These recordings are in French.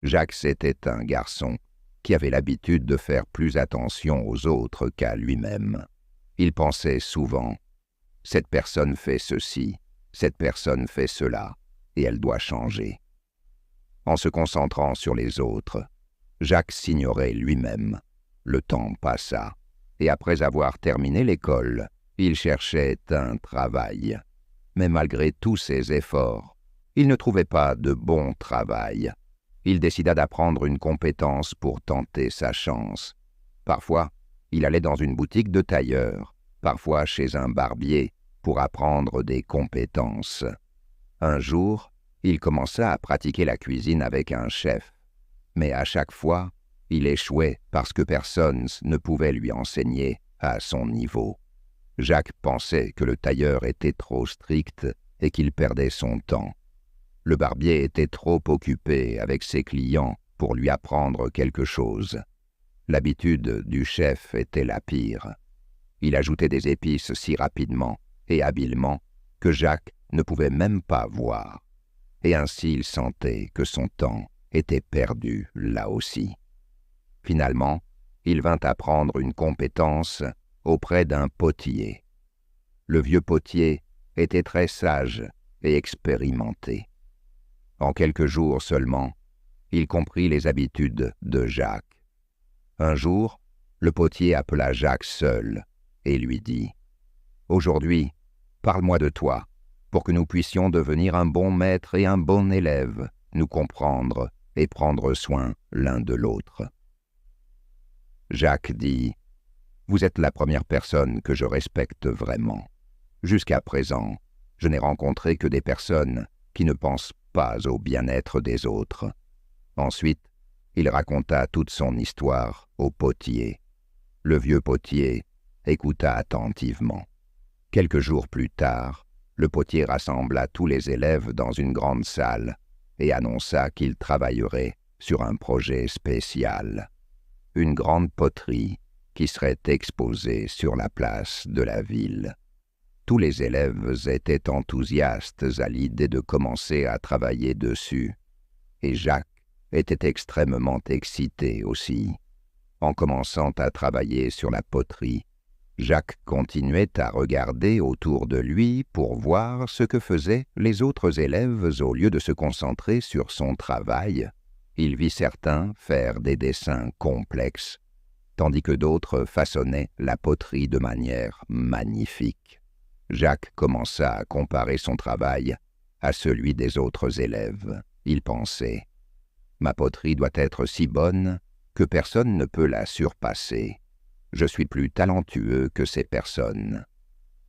Jacques était un garçon qui avait l'habitude de faire plus attention aux autres qu'à lui-même. Il pensait souvent « cette personne fait ceci, cette personne fait cela, et elle doit changer ». En se concentrant sur les autres, Jacques s'ignorait lui-même. Le temps passa, et après avoir terminé l'école, il cherchait un travail. Mais malgré tous ses efforts, il ne trouvait pas de bon travail. Il décida d'apprendre une compétence pour tenter sa chance. Parfois, il allait dans une boutique de tailleur, parfois chez un barbier, pour apprendre des compétences. Un jour, il commença à pratiquer la cuisine avec un chef. Mais à chaque fois, il échouait parce que personne ne pouvait lui enseigner à son niveau. Jacques pensait que le tailleur était trop strict et qu'il perdait son temps. Le barbier était trop occupé avec ses clients pour lui apprendre quelque chose. L'habitude du chef était la pire. Il ajoutait des épices si rapidement et habilement que Jacques ne pouvait même pas voir. Et ainsi il sentait que son temps était perdu là aussi. Finalement, il vint apprendre une compétence auprès d'un potier. Le vieux potier était très sage et expérimenté. En quelques jours seulement, il comprit les habitudes de Jacques. Un jour, le potier appela Jacques seul et lui dit « Aujourd'hui, parle-moi de toi, pour que nous puissions devenir un bon maître et un bon élève, nous comprendre et prendre soin l'un de l'autre. » Jacques dit « Vous êtes la première personne que je respecte vraiment. Jusqu'à présent, je n'ai rencontré que des personnes qui ne pensent pas au bien-être des autres. » Ensuite, il raconta toute son histoire au potier. Le vieux potier écouta attentivement. Quelques jours plus tard, le potier rassembla tous les élèves dans une grande salle et annonça qu'il travaillerait sur un projet spécial. Une grande poterie qui serait exposée sur la place de la ville. Tous les élèves étaient enthousiastes à l'idée de commencer à travailler dessus, et Jacques était extrêmement excité aussi. En commençant à travailler sur la poterie, Jacques continuait à regarder autour de lui pour voir ce que faisaient les autres élèves au lieu de se concentrer sur son travail. Il vit certains faire des dessins complexes, tandis que d'autres façonnaient la poterie de manière magnifique. Jacques commença à comparer son travail à celui des autres élèves. Il pensait « Ma poterie doit être si bonne que personne ne peut la surpasser. Je suis plus talentueux que ces personnes. »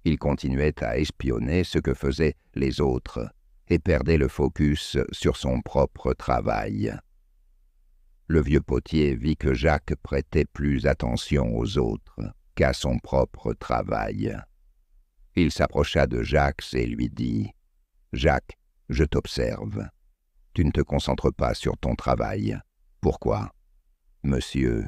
Il continuait à espionner ce que faisaient les autres et perdait le focus sur son propre travail. Le vieux potier vit que Jacques prêtait plus attention aux autres qu'à son propre travail. Il s'approcha de Jacques et lui dit « Jacques, je t'observe. Tu ne te concentres pas sur ton travail. Pourquoi ? Monsieur,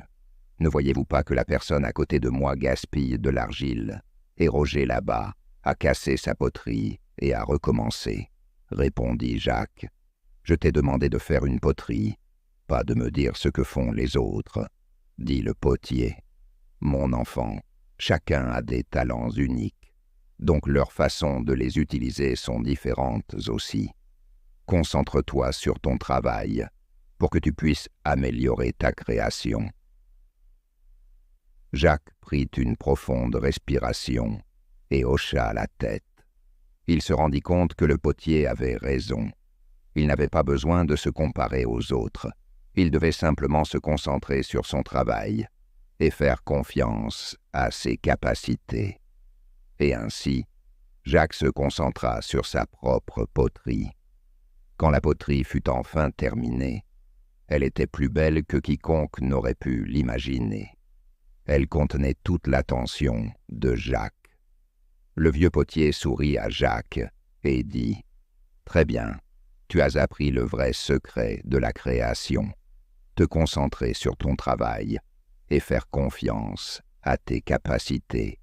ne voyez-vous pas que la personne à côté de moi gaspille de l'argile, et Roger là-bas a cassé sa poterie et a recommencé ?» répondit Jacques. « Je t'ai demandé de faire une poterie, pas de me dire ce que font les autres, » dit le potier. « Mon enfant, chacun a des talents uniques. Donc leurs façons de les utiliser sont différentes aussi. Concentre-toi sur ton travail pour que tu puisses améliorer ta création. » Jacques prit une profonde respiration et hocha la tête. Il se rendit compte que le potier avait raison. Il n'avait pas besoin de se comparer aux autres. Il devait simplement se concentrer sur son travail et faire confiance à ses capacités. Et ainsi, Jacques se concentra sur sa propre poterie. Quand la poterie fut enfin terminée, elle était plus belle que quiconque n'aurait pu l'imaginer. Elle contenait toute l'attention de Jacques. Le vieux potier sourit à Jacques et dit « Très bien, tu as appris le vrai secret de la création. Te concentrer sur ton travail et faire confiance à tes capacités. »